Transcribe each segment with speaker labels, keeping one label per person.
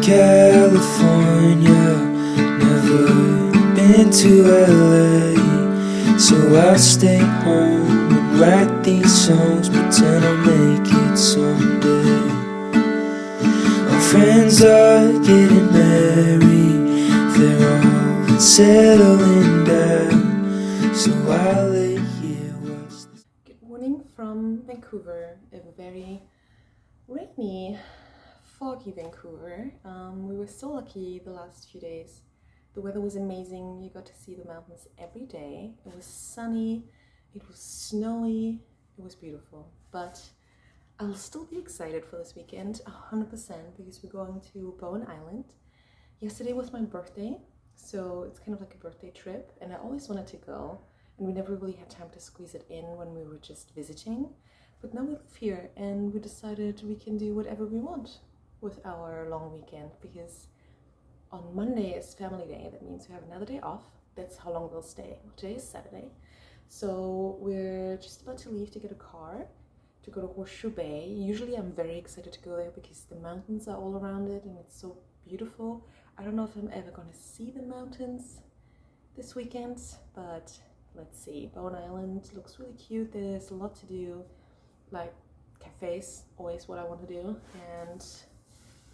Speaker 1: California, never been to LA, so I'll stay home and write these songs, pretend I'll make it someday. Our friends are getting married, they're all settling down, so I'll lay here watch this.
Speaker 2: Good morning from Vancouver, a very rainy, foggy Vancouver. We were so lucky the last few days. The weather was amazing. You got to see the mountains every day. It was sunny, it was snowy, it was beautiful. But I'll still be excited for this weekend, 100%, because we're going to Bowen Island. Yesterday was my birthday, so it's kind of like a birthday trip, and I always wanted to go, and we never really had time to squeeze it in when we were just visiting. But now we live here, and we decided we can do whatever we want with our long weekend, because on Monday is family day. That means we have another day off. That's how long we'll stay. Today is Saturday. So we're just about to leave to get a car to go to Horseshoe Bay. Usually I'm very excited to go there because the mountains are all around it and it's so beautiful. I don't know if I'm ever going to see the mountains this weekend, but let's see. Bowen Island looks really cute. There's a lot to do, like cafes, always what I want to do, and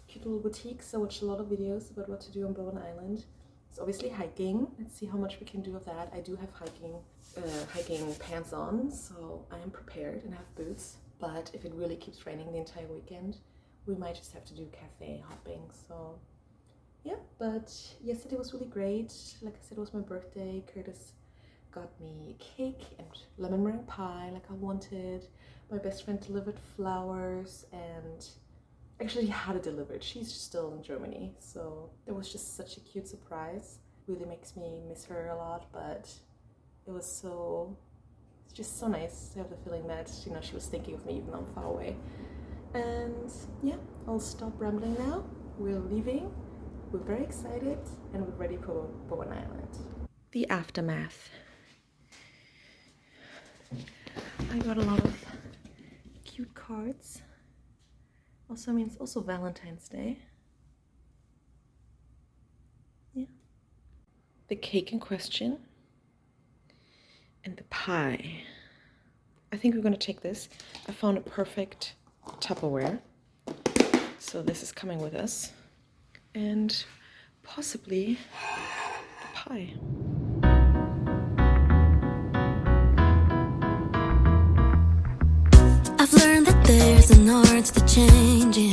Speaker 2: cute little boutiques. I watched a lot of videos about what to do on Bowen Island. It's obviously hiking. Let's see how much we can do of that. I do have hiking pants on, so I am prepared and have boots. But if it really keeps raining the entire weekend, we might just have to do cafe hopping. So yeah, but yesterday was really great. Like I said, it was my birthday. Curtis got me cake and lemon meringue pie like I wanted. My best friend delivered flowers, and actually had it delivered. She's still in Germany, so it was just such a cute surprise. Really makes me miss her a lot, but it's just so nice to have the feeling that, you know, she was thinking of me even though I'm far away. And yeah, I'll stop rambling now. We're leaving. We're very excited and we're ready for Bowen Island. The aftermath. I got a lot of cute cards. Also, I mean, it's also Valentine's Day. Yeah. The cake in question. And the pie. I think we're going to take this. I found a perfect Tupperware. So this is coming with us. And possibly the pie.
Speaker 3: I've learned that there's an art to changing,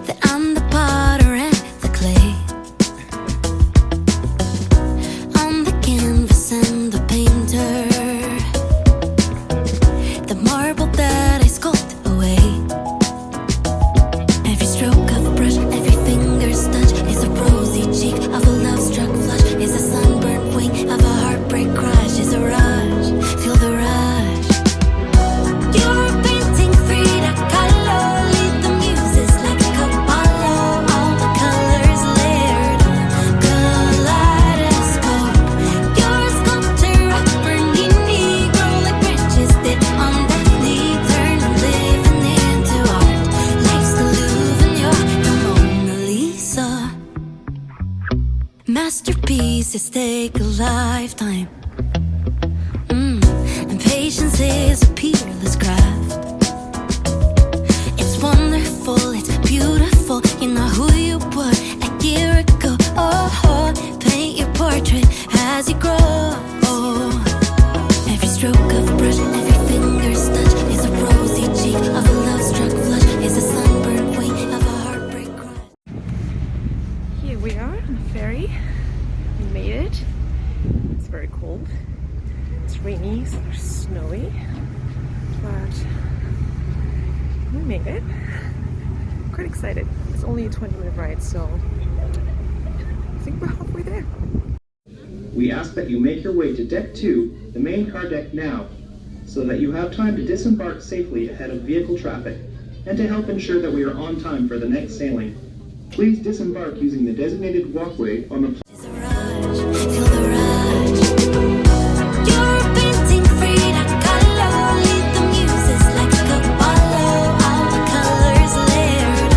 Speaker 3: that I'm the potter and the clay, I'm the canvas and the painter, the marble that I sculpt away. Every stroke of a brush, every finger's touch is a rosy cheek of a love-struck flush, is a sunburned wing of a heartbreak crush, is a rush, feel the rush. Masterpieces take a lifetime, and patience is a peerless craft. It's wonderful, it's beautiful, you're not who you were a year ago. Oh, paint your portrait as you grow. Every stroke of a brush, every finger's touch is a rosy cheek of a love-struck flush, is a sunburned wing of a heartbreak crush.
Speaker 2: Here we are on the ferry. We made it. It's very cold. It's rainy, so it's snowy, but we made it. I'm quite excited. It's only a 20-minute ride, so I think we're halfway there.
Speaker 4: We ask that you make your way to Deck 2, the main car deck now, so that you have time to disembark safely ahead of vehicle traffic, and to help ensure that we are on time for the next sailing. Please disembark using the designated walkway on the
Speaker 3: Feel the rush. You're painting free to color. Lead the muses like a follow. All the colors layered.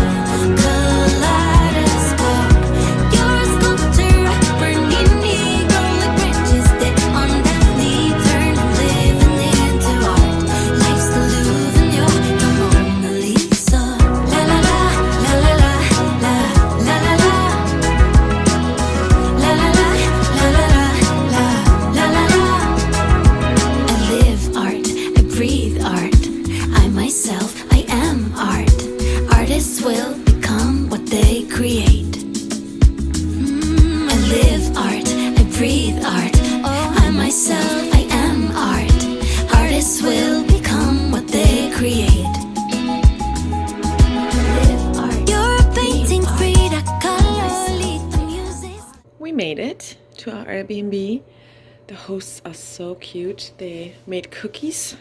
Speaker 2: to our Airbnb. The hosts are so cute. They made cookies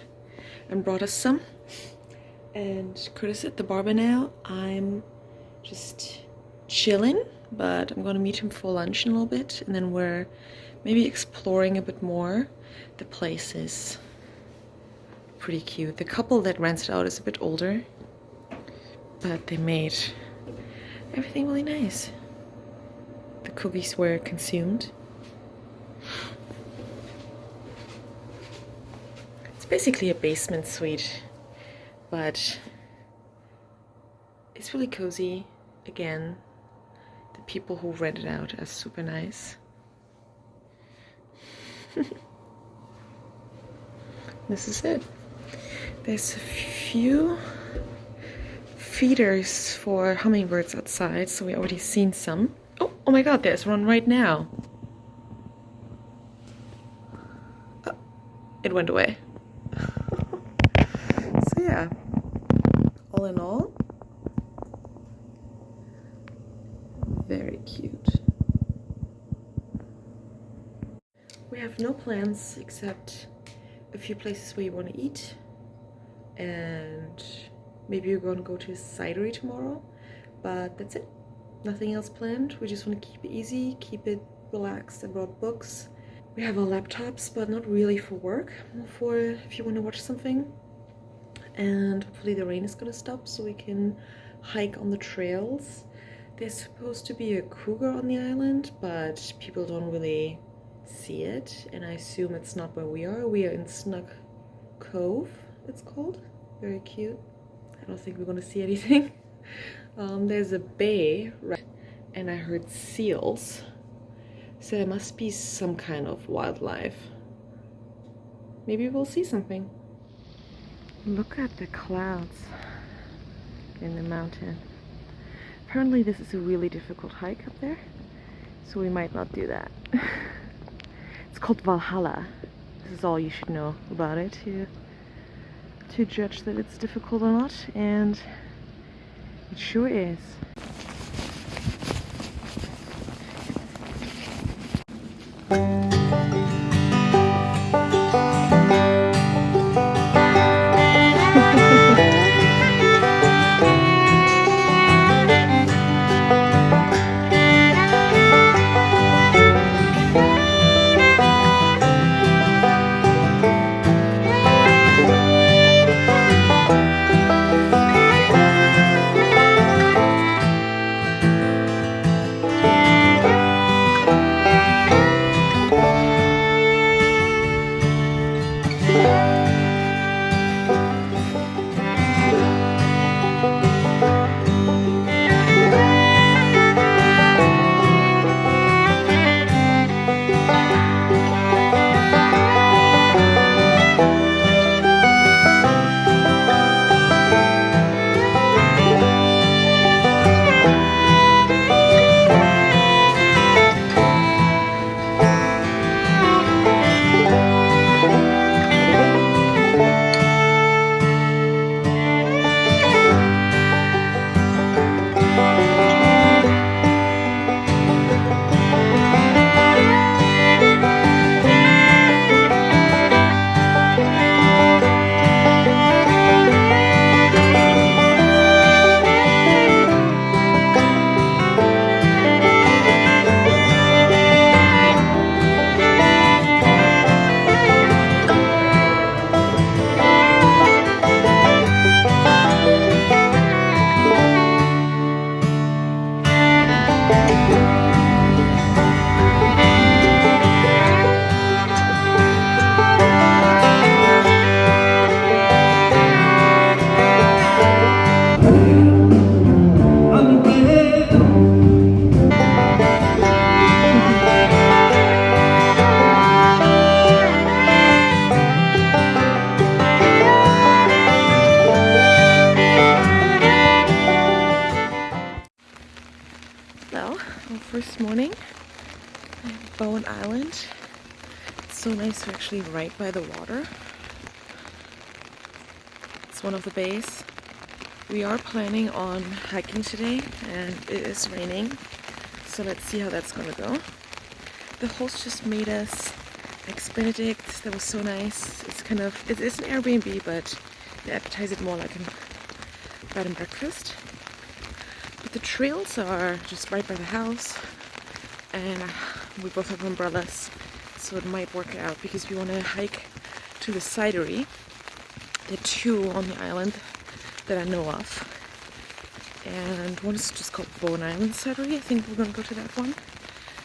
Speaker 2: and brought us some. And Curtis at the bar by now. I'm just chilling, but I'm gonna meet him for lunch in a little bit, and then we're maybe exploring a bit more. The place is pretty cute. The couple that rents it out is a bit older, but they made everything really nice. The cookies were consumed. It's basically a basement suite, but it's really cozy. Again, the people who rent it out are super nice. This is it. There's a few feeders for hummingbirds outside, so we already seen some. Oh my god, there's one right now. Oh, it went away. So yeah, all in all, very cute. We have no plans except a few places where you want to eat, and maybe we're going to go to Cider tomorrow, but that's it. Nothing else planned. We just want to keep it easy, keep it relaxed. I brought books. We have our laptops, but not really for work, more for if you want to watch something. And hopefully the rain is gonna stop so we can hike on the trails. There's supposed to be a cougar on the island, but people don't really see it, and I assume it's not where we are. We are in Snug Cove, it's called. Very cute. I don't think we're gonna see anything. There's a bay, right? And I heard seals, so there must be some kind of wildlife. Maybe we'll see something. Look at the clouds in the mountain. Apparently this is a really difficult hike up there, so we might not do that. It's called Valhalla. This is all you should know about it to judge that it's difficult or not, and it sure is. First morning at Bowen Island. It's so nice. We're actually right by the water. It's one of the bays. We are planning on hiking today, and it is raining, so let's see how that's gonna go. the host just made us eggs Benedict. That was so nice. It's kind of, it is an Airbnb, but they advertise it more like a bed and breakfast. But the trails are just right by the house, and we both have umbrellas, so it might work out because we want to hike to the Cidery. There are two on the island that I know of, and one is just called Bowen Island Cidery. I think we're gonna go to that one.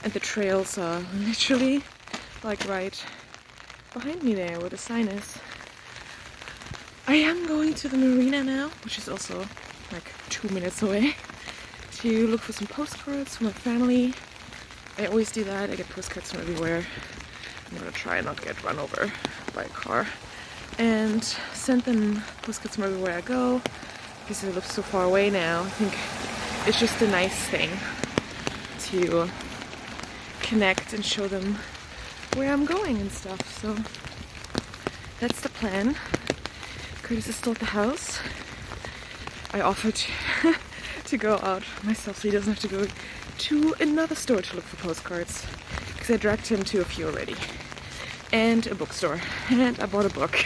Speaker 2: And the trails are literally like right behind me there where the sign is. I am going to the marina now, which is also like 2 minutes away, to look for some postcards for my family. I always do that. I get postcards from everywhere. I'm gonna try and not get run over by a car and send them postcards from everywhere I go, because I live so far away now. I think it's just a nice thing to connect and show them where I'm going and stuff. So that's the plan. Curtis is still at the house. I offered to go out myself so he doesn't have to go to another store to look for postcards, because I dragged him to a few already. And a bookstore. And I bought a book.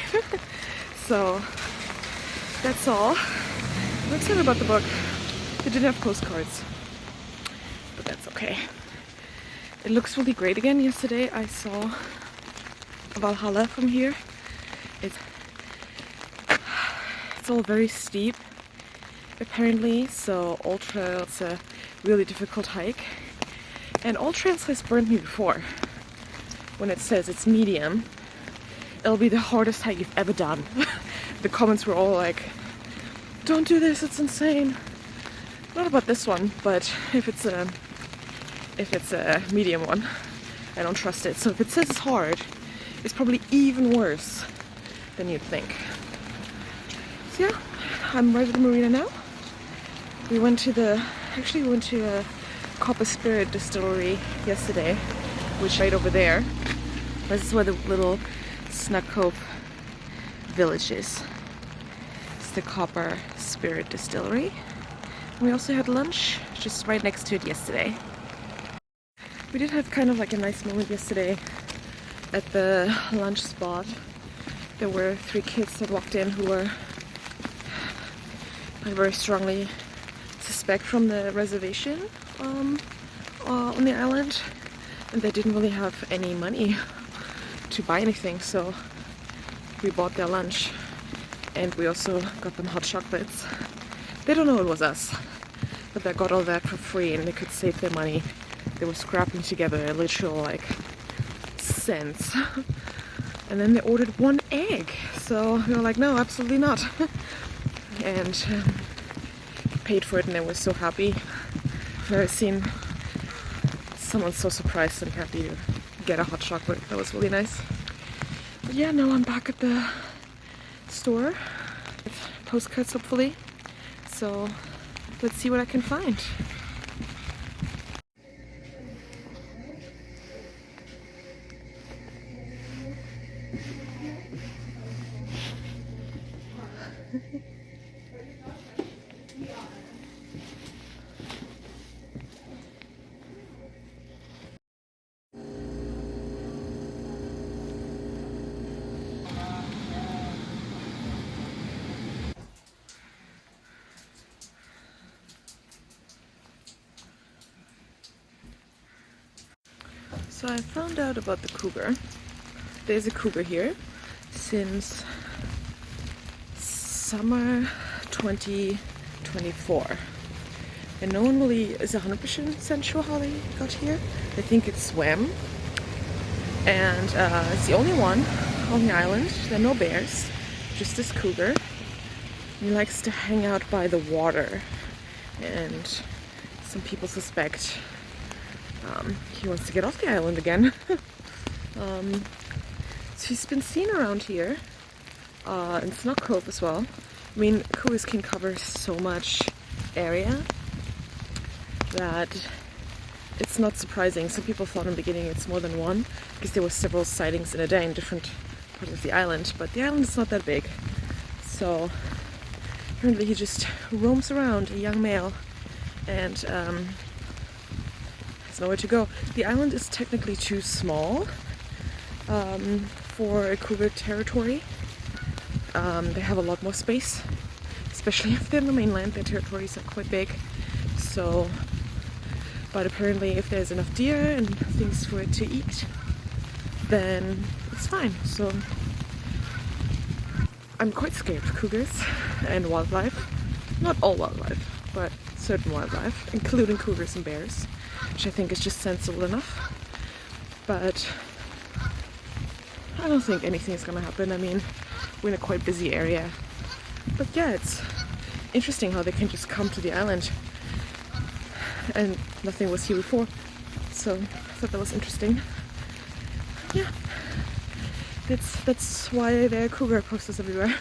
Speaker 2: So that's all. I'm excited about the book. They didn't have postcards, but that's okay. It looks really great again. Yesterday I saw Valhalla from here. It's all very steep apparently, so Old Trail's a really difficult hike. And Old Trails has burned me before. When it says it's medium, it'll be the hardest hike you've ever done. The comments were all like, don't do this, it's insane. Not about this one, but if it's a medium one, I don't trust it. So if it says it's hard, it's probably even worse than you'd think. So yeah, I'm right at the marina now. We went to a Copper Spirit distillery yesterday, which is right over there. This is where the little Snug Cove village is. It's the Copper Spirit distillery. And we also had lunch just right next to it yesterday. We did have kind of like a nice moment yesterday at the lunch spot. There were 3 kids that walked in who were very strongly suspect from the reservation on the island, and they didn't really have any money to buy anything, so we bought their lunch, and we also got them hot chocolates. They don't know it was us, but they got all that for free and they could save their money. They were scrapping together a literal like cents. And then they ordered 1 egg, so we were like, no, absolutely not. And paid for it, and they were so happy. I've never seen someone so surprised and happy to get a hot chocolate. That was really nice. But yeah, now I'm back at the store with postcards hopefully. So let's see what I can find. So I found out about the cougar. There's a cougar here since summer 2024. And no one really is 100% sure how they got here. They think it swam. And it's the only one on the island. There are no bears, just this cougar. He likes to hang out by the water. And some people suspect he wants to get off the island again. So he's been seen around here, in Snug Cove as well. I mean, cougars can cover so much area that it's not surprising. Some people thought in the beginning it's more than one, because there were several sightings in a day in different parts of the island, but the island is not that big. So apparently he just roams around, a young male, and has there's nowhere to go. The island is technically too small for a cougar territory. They have a lot more space, especially if they're in the mainland. Their territories are quite big. So, but apparently if there's enough deer and things for it to eat, then it's fine. So I'm quite scared of cougars and wildlife. Not all wildlife, but certain wildlife, including cougars and bears, which I think is just sensible enough. But I don't think anything is gonna happen. I mean, we're in a quite busy area. But yeah, it's interesting how they can just come to the island and nothing was here before. So I thought that was interesting. Yeah, that's why there are cougar posters everywhere.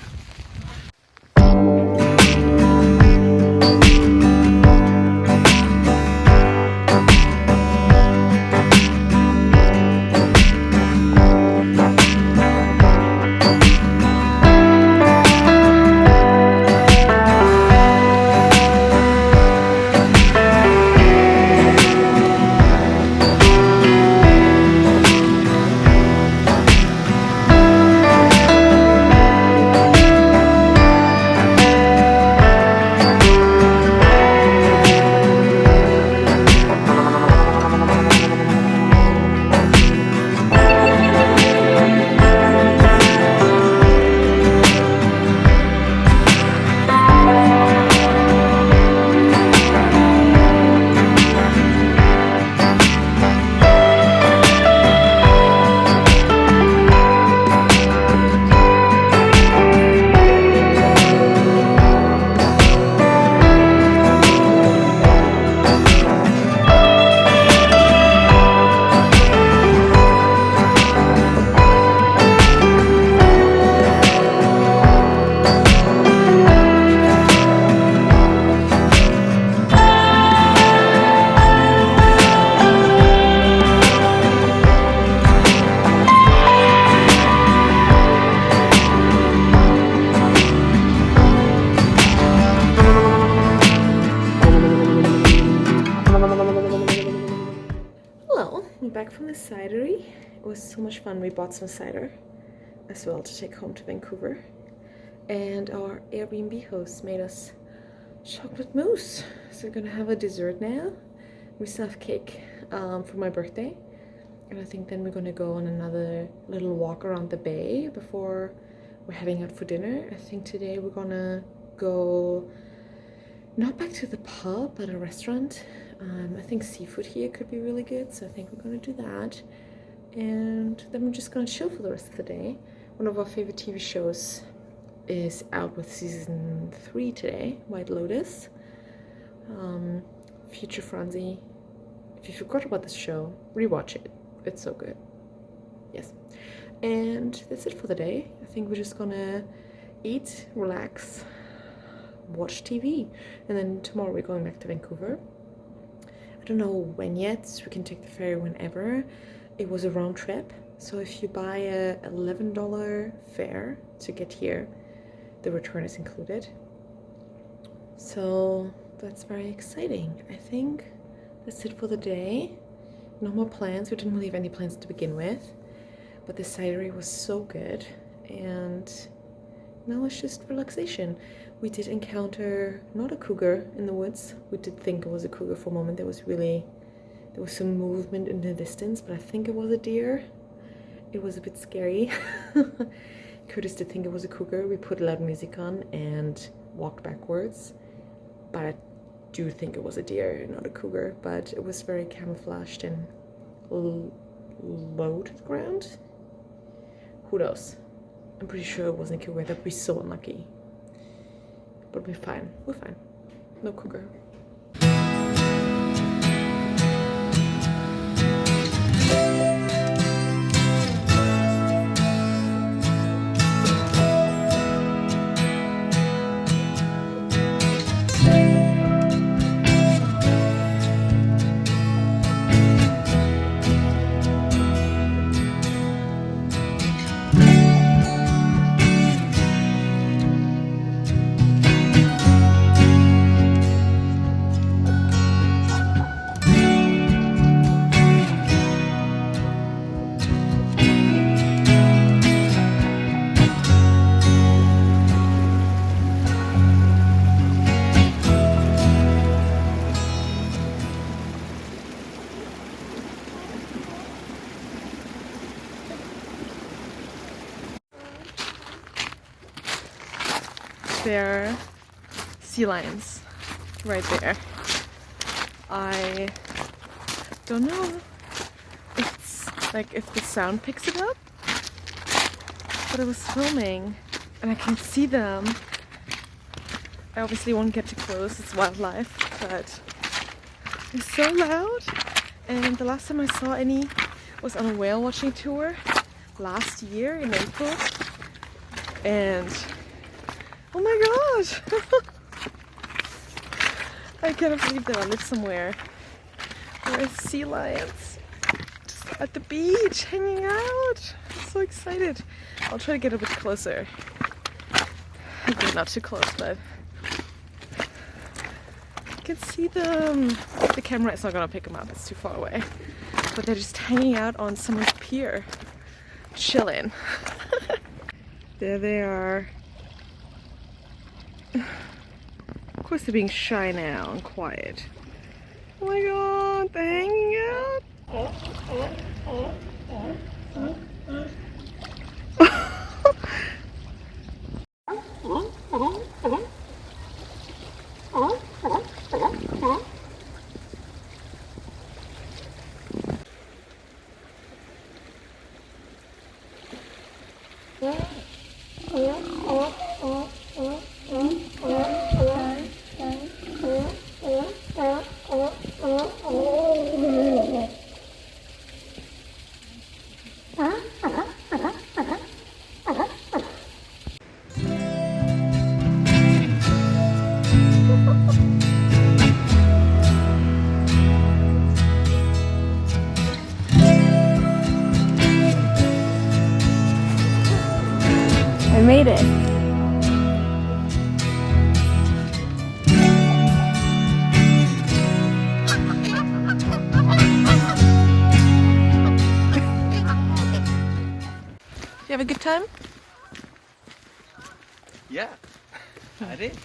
Speaker 2: Back from the cidery. It was so much fun. We bought some cider as well to take home to Vancouver, and our Airbnb host made us chocolate mousse. So we're gonna have a dessert now. We still have cake for my birthday, and I think then we're gonna go on another little walk around the bay before we're heading out for dinner. I think today we're gonna go not back to the pub but a restaurant. I think seafood here could be really good, so I think we're going to do that. And then we're just going to chill for the rest of the day. One of our favorite TV shows is out with season 3 today, White Lotus. Future Franzi. If you forgot about this show, rewatch it. It's so good. Yes. And that's it for the day. I think we're just going to eat, relax, watch TV. And then tomorrow we're going back to Vancouver. I don't know when yet, so we can take the ferry whenever. It was a round trip, so if you buy a $11 fare to get here, the return is included. So that's very exciting. I think that's it for the day. No more plans. We didn't really have any plans to begin with, but the cidery was so good, and now it's just relaxation. We did encounter not a cougar in the woods. We did think it was a cougar for a moment. There was some movement in the distance, but I think it was a deer. It was a bit scary. Curtis did think it was a cougar. We put loud music on and walked backwards, but I do think it was a deer, not a cougar. But it was very camouflaged and low to the ground. Who knows? I'm pretty sure it wasn't a cougar. That would be so unlucky. But we're fine. We're fine. No cougar. there are sea lions right there. I don't know if the sound picks it up, but I was filming and I can see them. I obviously won't get too close, it's wildlife, but it's so loud. And the last time I saw any was on a whale watching tour last year in April. And oh my god! I cannot believe that I live somewhere where there's sea lions just at the beach hanging out. I'm so excited. I'll try to get a bit closer. Okay, not too close, but I can see them. The camera is not gonna pick them up, it's too far away. But they're just hanging out on someone's pier, chilling. There they are. Of course they're being shy now and quiet. Oh my god, they're hanging out.
Speaker 5: I made it.
Speaker 2: You have a good time?
Speaker 6: Yeah, I did.